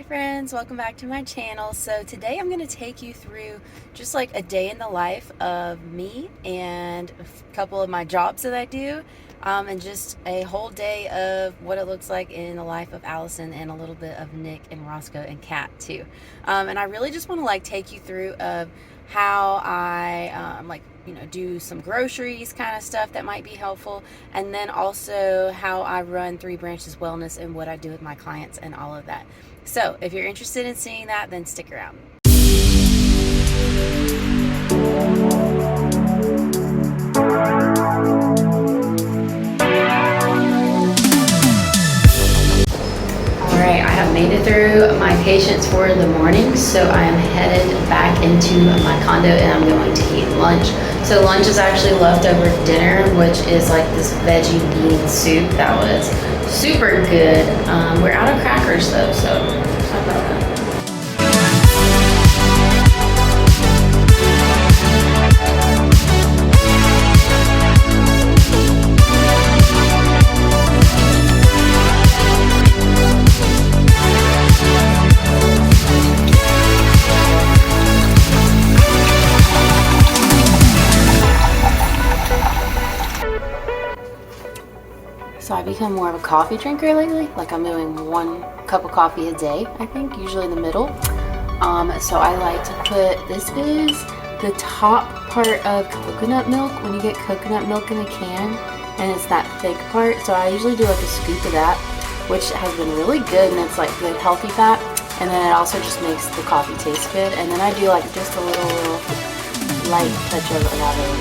Hi friends, welcome back to my channel. So today I'm going to take you through just like a day in the life of me and a couple of my jobs that I do, and just a whole day of what it looks like in the life of Allison and a little bit of Nick and Roscoe and Kat too. And I really just want to like take you through of how I do some groceries kind of stuff that might be helpful, and then also how I run Three Branches Wellness and what I do with my clients and all of that. So if you're interested in seeing that, then stick around. Alright, I have made it through my patients for the morning, so I am headed back into my condo and I'm going to eat lunch. So lunch is actually leftover dinner, which is like this veggie bean soup that was super good. We're out of crackers though, so how about that? So I've become more of a coffee drinker lately. Like I'm doing 1 cup of coffee a day, I think, usually in the middle. So I like to put, this is the top part of coconut milk when you get coconut milk in a can, and it's that thick part. So I usually do like a scoop of that, which has been really good, and it's like good healthy fat. And then it also just makes the coffee taste good. And then I do like just a little light touch of avocado.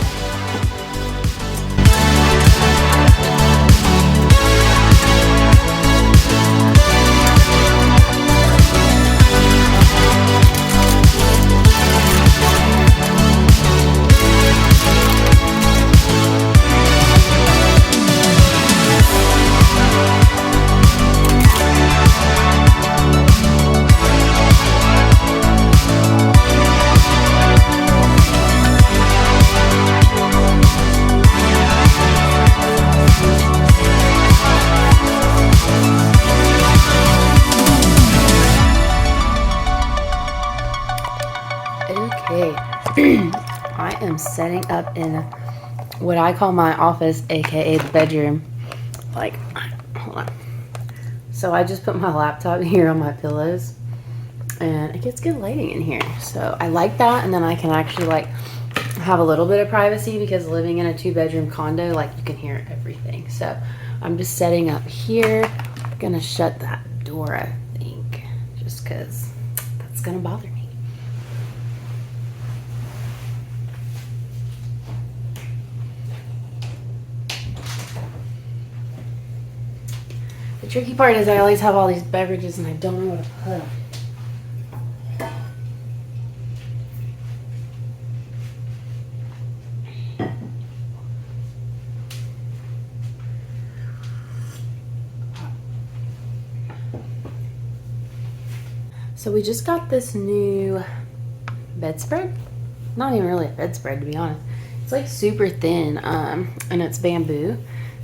Okay, I am setting up in what I call my office, aka the bedroom. Like, hold on. So I just put my laptop here on my pillows, and it gets good lighting in here. So I like that, and then I can actually like have a little bit of privacy, because living in a 2-bedroom condo, like you can hear everything. So I'm just setting up here. I'm gonna shut that door, I think, just because that's gonna bother me. The tricky part is I always have all these beverages and I don't know where to put them. So we just got this new bedspread. Not even really a bedspread, to be honest. It's like super thin, and it's bamboo,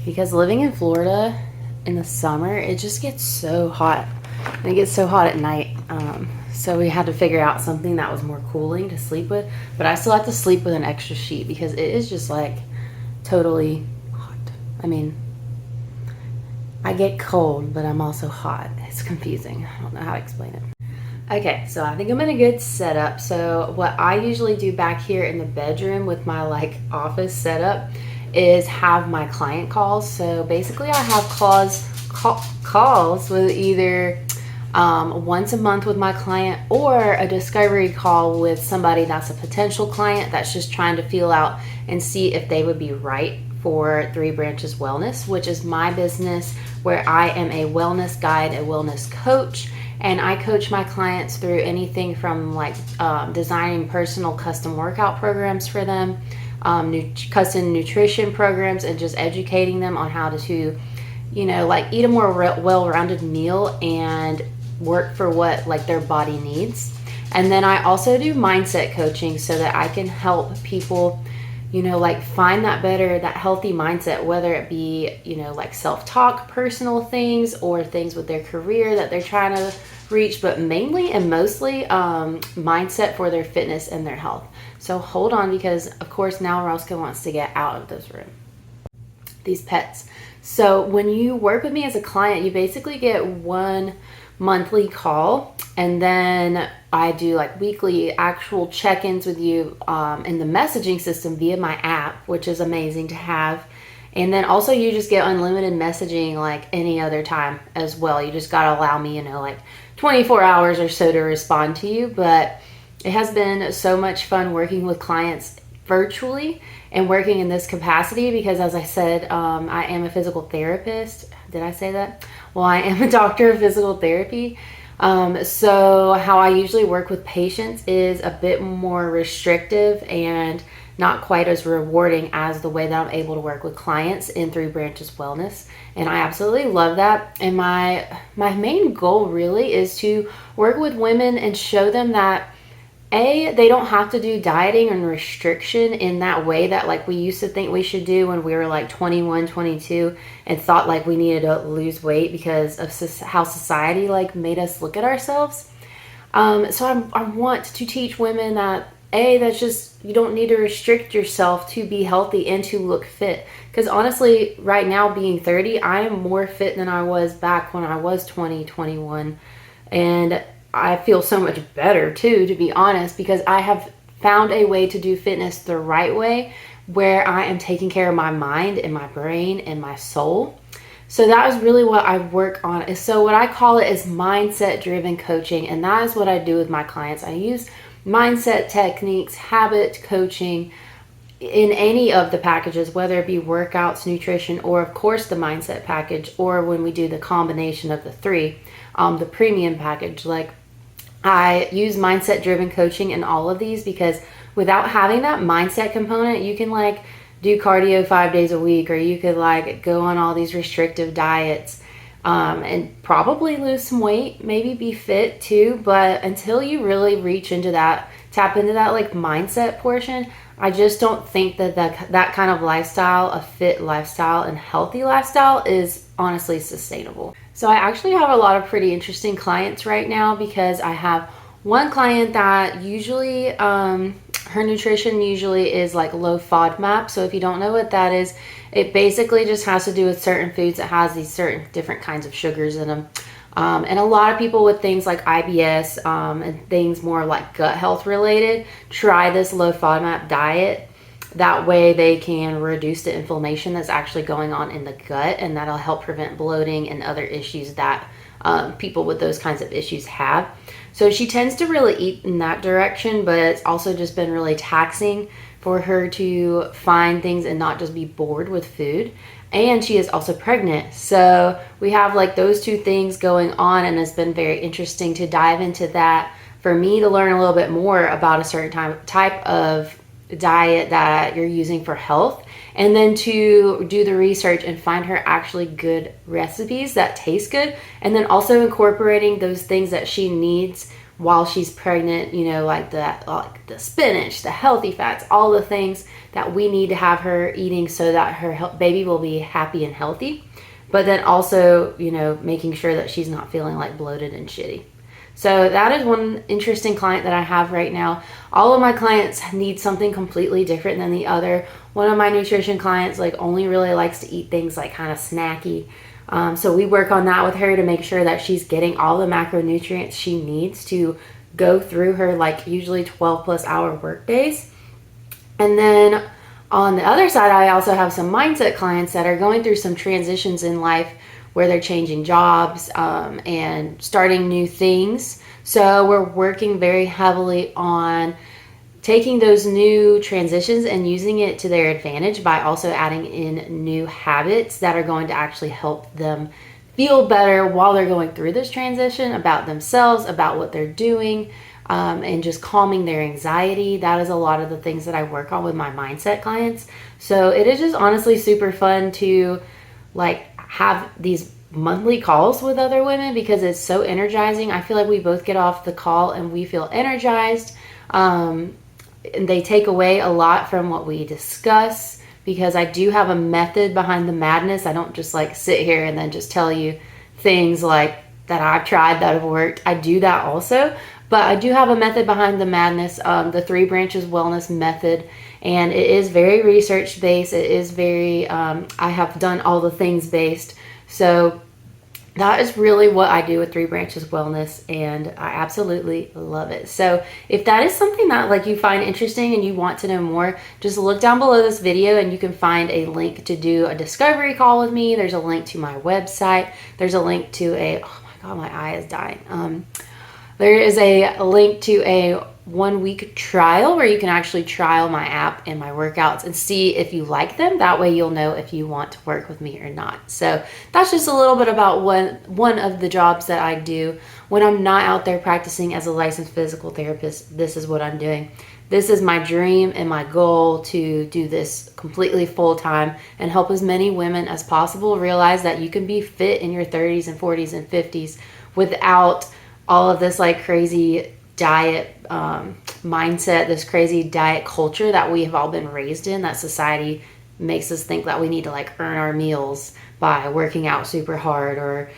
because living in Florida in the summer, it just gets so hot, and it gets so hot at night. So we had to figure out something that was more cooling to sleep with, but I still have to sleep with an extra sheet because it is just like totally hot. I mean, I get cold, but I'm also hot. It's confusing. I don't know how to explain it. Okay, so I think I'm in a good setup. So what I usually do back here in the bedroom with my like office setup is have my client calls. So basically I have calls with either once a month with my client, or a discovery call with somebody that's a potential client that's just trying to feel out and see if they would be right for Three Branches Wellness, which is my business where I am a wellness guide, a wellness coach, and I coach my clients through anything from like designing personal custom workout programs for them, custom nutrition programs, and just educating them on how to, you know, like eat a more well-rounded meal and work for what like their body needs. And then I also do mindset coaching so that I can help people, like find that healthy mindset, whether it be, like self-talk, personal things, or things with their career that they're trying to reach, but mainly and mostly mindset for their fitness and their health. So hold on, because of course now Roscoe wants to get out of this room. These pets. So when you work with me as a client, you basically get one monthly call, and then I do like weekly actual check-ins with you in the messaging system via my app, which is amazing to have. And then also you just get unlimited messaging like any other time as well. You just got to allow me, like 24 hours or so to respond to you. But it has been so much fun working with clients virtually and working in this capacity, because as I said, I am a physical therapist. Did I say that? Well, I am a doctor of physical therapy. So how I usually work with patients is a bit more restrictive and not quite as rewarding as the way that I'm able to work with clients in Three Branches Wellness. And I absolutely love that. And my main goal really is to work with women and show them that they don't have to do dieting and restriction in that way that like we used to think we should do when we were like 21, 22, and thought like we needed to lose weight because of how society like made us look at ourselves. So I want to teach women that that's just, you don't need to restrict yourself to be healthy and to look fit. Because honestly, right now being 30, I am more fit than I was back when I was 20, 21. And I feel so much better too, to be honest, because I have found a way to do fitness the right way, where I am taking care of my mind and my brain and my soul. So that is really what I work on. So what I call it is mindset driven coaching. And that is what I do with my clients. I use mindset techniques, habit coaching in any of the packages, whether it be workouts, nutrition, or of course the mindset package, or when we do the combination of the three, the premium package. Like, I use mindset driven coaching in all of these, because without having that mindset component, you can like do cardio 5 days a week, or you could like go on all these restrictive diets and probably lose some weight, maybe be fit too. But until you really reach into that, tap into that like mindset portion, I just don't think that kind of lifestyle, a fit lifestyle and healthy lifestyle, is honestly sustainable. So I actually have a lot of pretty interesting clients right now, because I have one client that usually, her nutrition usually is like low FODMAP. So if you don't know what that is, it basically just has to do with certain foods that has these certain different kinds of sugars in them. And a lot of people with things like IBS and things more like gut health related try this low FODMAP diet. That way they can reduce the inflammation that's actually going on in the gut, and that'll help prevent bloating and other issues that people with those kinds of issues have. So she tends to really eat in that direction, but it's also just been really taxing for her to find things and not just be bored with food. And she is also pregnant. So we have like those two things going on, and it's been very interesting to dive into that for me, to learn a little bit more about a certain type of diet that you're using for health, and then to do the research and find her actually good recipes that taste good, and then also incorporating those things that she needs while she's pregnant, like the spinach, the healthy fats, all the things that we need to have her eating so that her baby will be happy and healthy, but then also, making sure that she's not feeling like bloated and shitty. So that is one interesting client that I have right now. All of my clients need something completely different than the other. One of my nutrition clients only really likes to eat things like kind of snacky. So we work on that with her to make sure that she's getting all the macronutrients she needs to go through her usually 12 plus hour work days. And then on the other side, I also have some mindset clients that are going through some transitions in life, where they're changing jobs and starting new things. So we're working very heavily on taking those new transitions and using it to their advantage by also adding in new habits that are going to actually help them feel better while they're going through this transition, about themselves, about what they're doing, and just calming their anxiety. That is a lot of the things that I work on with my mindset clients. So it is just honestly super fun to have these monthly calls with other women, because it's so energizing. I feel like we both get off the call and we feel energized. they take away a lot from what we discuss, because I do have a method behind the madness. I don't just like sit here and then just tell you things like that I've tried that have worked. I do that also, but I do have a method behind the madness, the 3 branches wellness method, and it is very research based. It is very, I have done all the things based. So that is really what I do with 3 branches wellness, and I absolutely love it. So if that is something that like you find interesting and you want to know more, just look down below this video and you can find a link to do a discovery call with me. There's a link to my website. There's a link to a, oh my God, my eye is dying. There is a link to a 1-week trial where you can actually trial my app and my workouts and see if you like them. That way you'll know if you want to work with me or not. So that's just a little bit about one of the jobs that I do when I'm not out there practicing as a licensed physical therapist. This is what I'm doing. This is my dream and my goal, to do this completely full time and help as many women as possible realize that you can be fit in your 30s and 40s and 50s without all of this like crazy diet mindset, this crazy diet culture that we have all been raised in, that society makes us think that we need to like earn our meals by working out super hard, or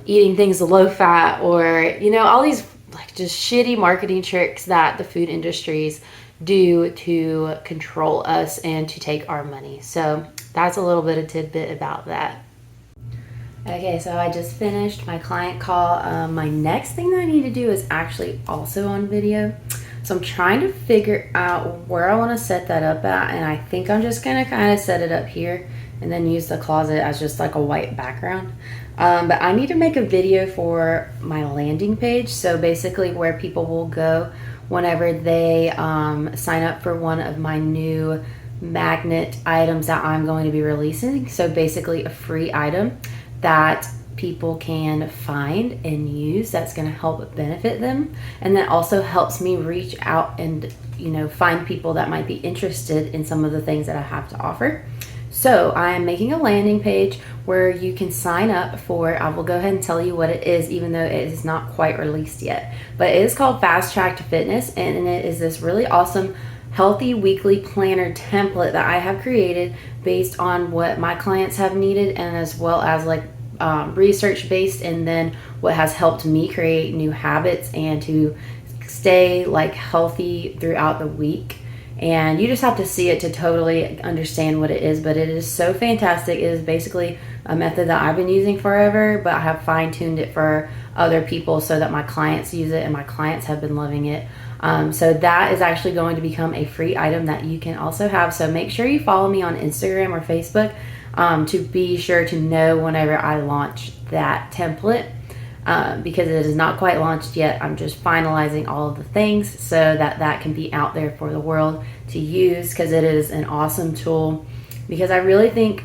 eating things low fat, or you know, all these like just shitty marketing tricks that the food industries do to control us and to take our money. So that's a little bit of tidbit about that. Okay, so I just finished my client call. My next thing that I need to do is actually also on video. So I'm trying to figure out where I want to set that up at, and I think I'm just going to kind of set it up here and then use the closet as just like a white background. But I need to make a video for my landing page. So basically where people will go whenever they sign up for one of my new magnet items that I'm going to be releasing. So basically a free item that people can find and use that's going to help benefit them, and that also helps me reach out and, you know, find people that might be interested in some of the things that I have to offer. So I am making a landing page where you can sign up for, I will go ahead and tell you what it is, even though it is not quite released yet, but it is called Fast Track to Fitness, and it is this really awesome healthy weekly planner template that I have created based on what my clients have needed, and as well as like research based, and then what has helped me create new habits and to stay like healthy throughout the week. And you just have to see it to totally understand what it is, but it is so fantastic. It is basically a method that I've been using forever, but I have fine-tuned it for other people so that my clients use it, and my clients have been loving it. So that is actually going to become a free item that you can also have. So make sure you follow me on Instagram or Facebook to be sure to know whenever I launch that template, because it is not quite launched yet. I'm just finalizing all of the things so that that can be out there for the world to use, because it is an awesome tool. Because I really think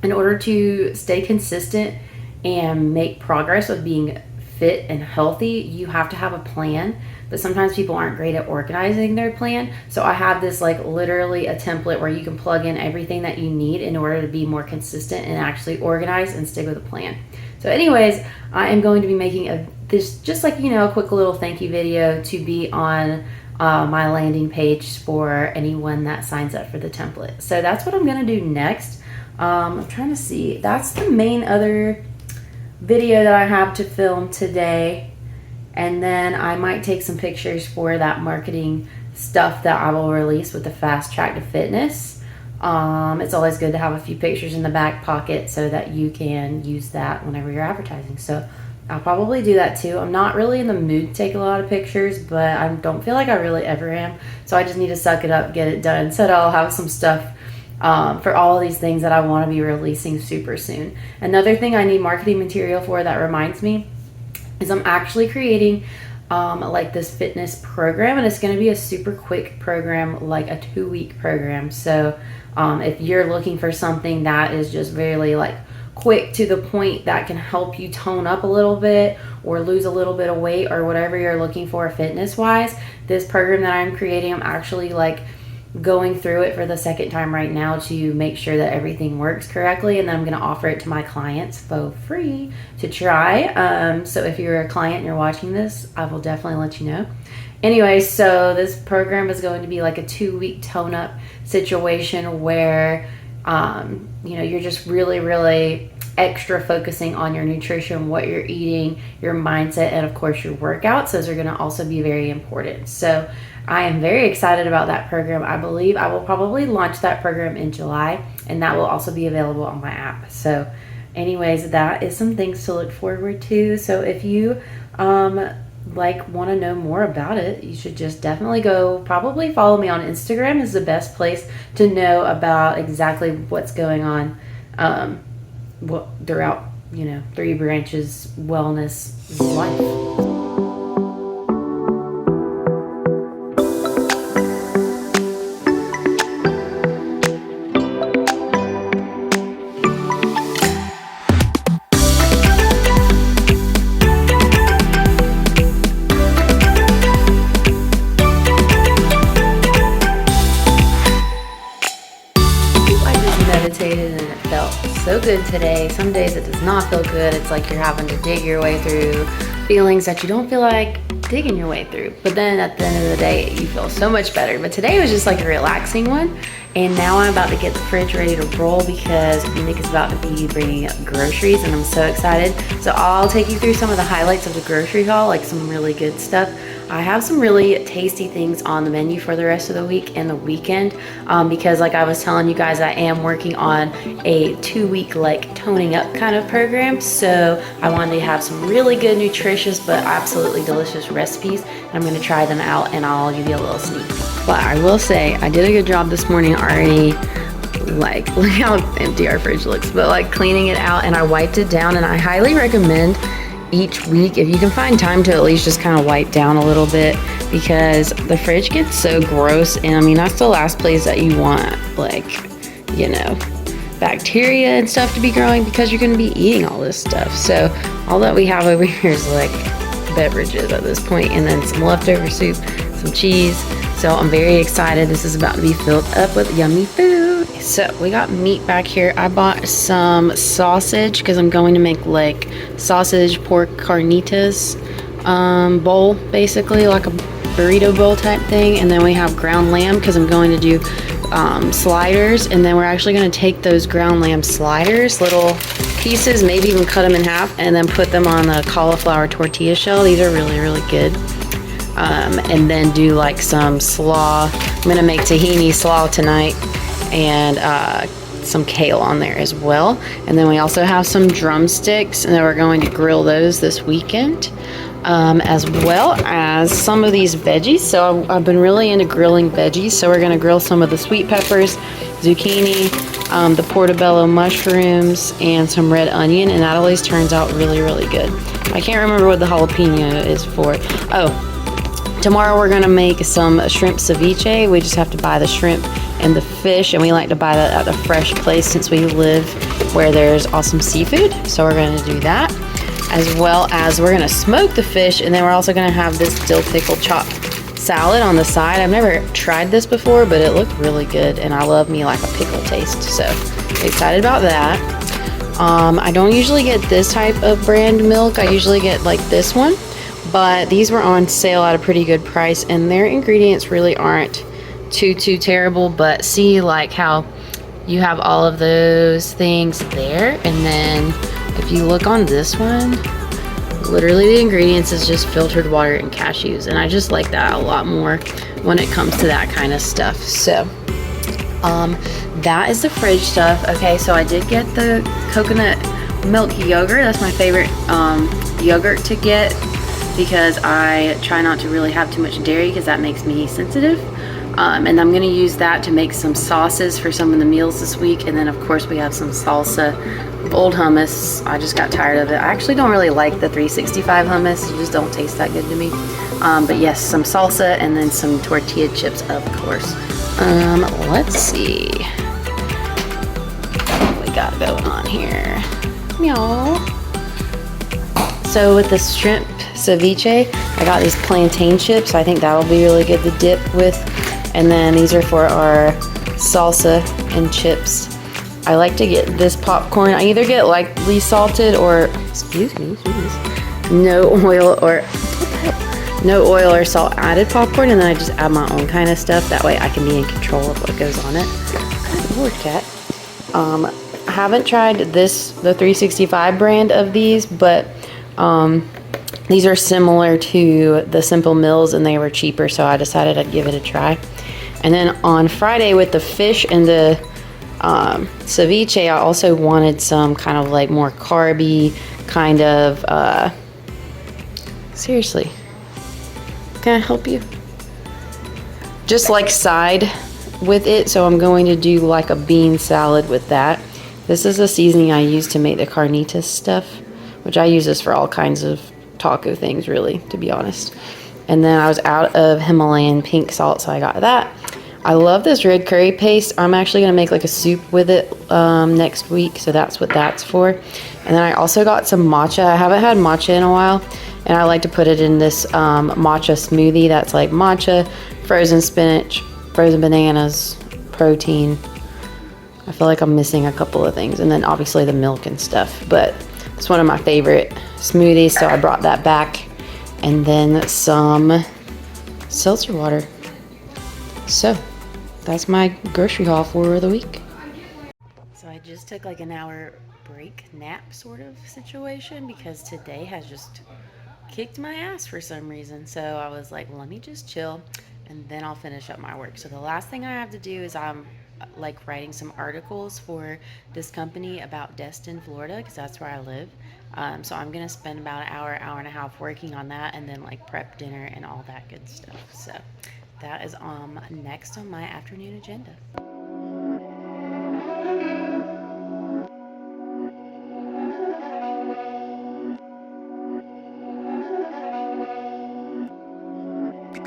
in order to stay consistent and make progress with being fit and healthy, you have to have a plan. But sometimes people aren't great at organizing their plan. So I have this like literally a template where you can plug in everything that you need in order to be more consistent and actually organize and stick with a plan. So anyways, I am going to be making this just like, you know, a quick little thank you video to be on my landing page for anyone that signs up for the template. So that's what I'm going to do next. I'm trying to see. That's the main other video that I have to film today. And then I might take some pictures for that marketing stuff that I will release with the Fast Track to Fitness. It's always good to have a few pictures in the back pocket so that you can use that whenever you're advertising. So I'll probably do that too. I'm not really in the mood to take a lot of pictures, but I don't feel like I really ever am. So I just need to suck it up, get it done, so that I'll have some stuff for all of these things that I want to be releasing super soon. Another thing I need marketing material for that reminds me is I'm actually creating like this fitness program, and it's going to be a super quick program, like a 2-week program. So if you're looking for something that is just really like quick to the point that can help you tone up a little bit or lose a little bit of weight or whatever you're looking for fitness wise, this program that I'm creating, I'm actually like going through it for the second time right now to make sure that everything works correctly, and then I'm going to offer it to my clients for free to try. So if you're a client and you're watching this, I will definitely let you know. Anyway, so this program is going to be like a 2-week tone up situation where, you know, you're just really, really extra focusing on your nutrition, what you're eating, your mindset, and of course your workouts. Those are going to also be very important. So I am very excited about that program. I believe I will probably launch that program in July, and that will also be available on my app. So anyways, that is some things to look forward to. So if you want to know more about it, you should just definitely go probably follow me on Instagram is the best place to know about exactly what's going on throughout, you know, Three Branches Wellness life. Meditated and it felt so good today. Some days it does not feel good. It's like you're having to dig your way through feelings that you don't feel like digging your way through. But then at the end of the day, you feel so much better. But today was just like a relaxing one. And now I'm about to get the fridge ready to roll because Nick is about to be bringing up groceries and I'm so excited. So I'll take you through some of the highlights of the grocery haul, like some really good stuff. I have some really tasty things on the menu for the rest of the week and the weekend because like I was telling you guys, I am working on a 2-week like toning up kind of program. So I wanted to have some really good, nutritious, but absolutely delicious recipes. And I'm gonna try them out and I'll give you a little sneak peek. But I will say, I did a good job this morning already. Like, look how empty our fridge looks, but like cleaning it out, and I wiped it down, and I highly recommend each week, if you can find time, to at least just kind of wipe down a little bit because the fridge gets so gross. And I mean, that's the last place that you want, like, you know, bacteria and stuff to be growing because you're going to be eating all this stuff. So all that we have over here is like beverages at this point, and then some leftover soup, some cheese. So I'm very excited. This is about to be filled up with yummy food. So we got meat back here. I bought some sausage because I'm going to make like sausage pork carnitas bowl, basically like a burrito bowl type thing. And then we have ground lamb because I'm going to do sliders. And then we're actually going to take those ground lamb sliders, little pieces, maybe even cut them in half, and then put them on the cauliflower tortilla shell. These are really, really good. And then do like some slaw. I'm gonna make tahini slaw tonight, and some kale on there as well. And then we also have some drumsticks, and then we're going to grill those this weekend, as well as some of these veggies. So I've been really into grilling veggies, so we're gonna grill some of the sweet peppers, zucchini, the portobello mushrooms, and some red onion, and that always turns out really, really good. I can't remember what the jalapeno is for. Oh, tomorrow we're gonna make some shrimp ceviche. We just have to buy the shrimp and the fish, and we like to buy that at a fresh place since we live where there's awesome seafood. So we're gonna do that, as well as we're gonna smoke the fish, and then we're also gonna have this dill pickle chopped salad on the side. I've never tried this before, but it looked really good, and I love me like a pickle taste, so excited about that. I don't usually get this type of brand milk. I usually get like this one, but these were on sale at a pretty good price, and their ingredients really aren't too terrible. But see, like how you have all of those things there, and then if you look on this one, literally the ingredients is just filtered water and cashews, and I just like that a lot more when it comes to that kind of stuff. So that is the fridge stuff. Okay, so I did get the coconut milk yogurt. That's my favorite yogurt to get, because I try not to really have too much dairy because that makes me sensitive. And I'm going to use that to make some sauces for some of the meals this week. And then of course we have some salsa, old hummus. I just got tired of it. I actually don't really like the 365 hummus. It just don't taste that good to me. But yes, some salsa, and then some tortilla chips, of course. Let's see what we got going on here. Meow. So with the shrimp ceviche, I got these plantain chips. I think that'll be really good to dip with. And then these are for our salsa and chips. I like to get this popcorn. I either get lightly salted or, excuse me, no oil, or no oil or salt added popcorn, and then I just add my own kind of stuff. That way I can be in control of what goes on it. Good Lord, cat. I haven't tried the 365 brand of these, but these are similar to the Simple Mills and they were cheaper, so I decided I'd give it a try. And then on Friday with the fish and the ceviche, I also wanted some kind of like more carby kind of, seriously, can I help you? Just like side with it, so I'm going to do like a bean salad with that. This is the seasoning I use to make the carnitas stuff, which I use this for all kinds of taco things, really, to be honest. And then I was out of Himalayan pink salt, so I got that. I love this red curry paste. I'm actually going to make like a soup with it next week, so that's what that's for. And then I also got some matcha. I haven't had matcha in a while, and I like to put it in this matcha smoothie that's like matcha, frozen spinach, frozen bananas, protein. I feel like I'm missing a couple of things, and then obviously the milk and stuff, but it's one of my favorite smoothies, so I brought that back. And then some seltzer water. So that's my grocery haul for the week. So I just took like an hour break nap sort of situation because today has just kicked my ass for some reason. So I was like, well, let me just chill and then I'll finish up my work. So the last thing I have to do is I'm like writing some articles for this company about Destin, Florida, because that's where I live. So I'm gonna spend about an hour, hour and a half working on that, and then like prep dinner and all that good stuff. So that is next on my afternoon agenda.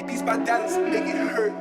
These bandanas make it hurt.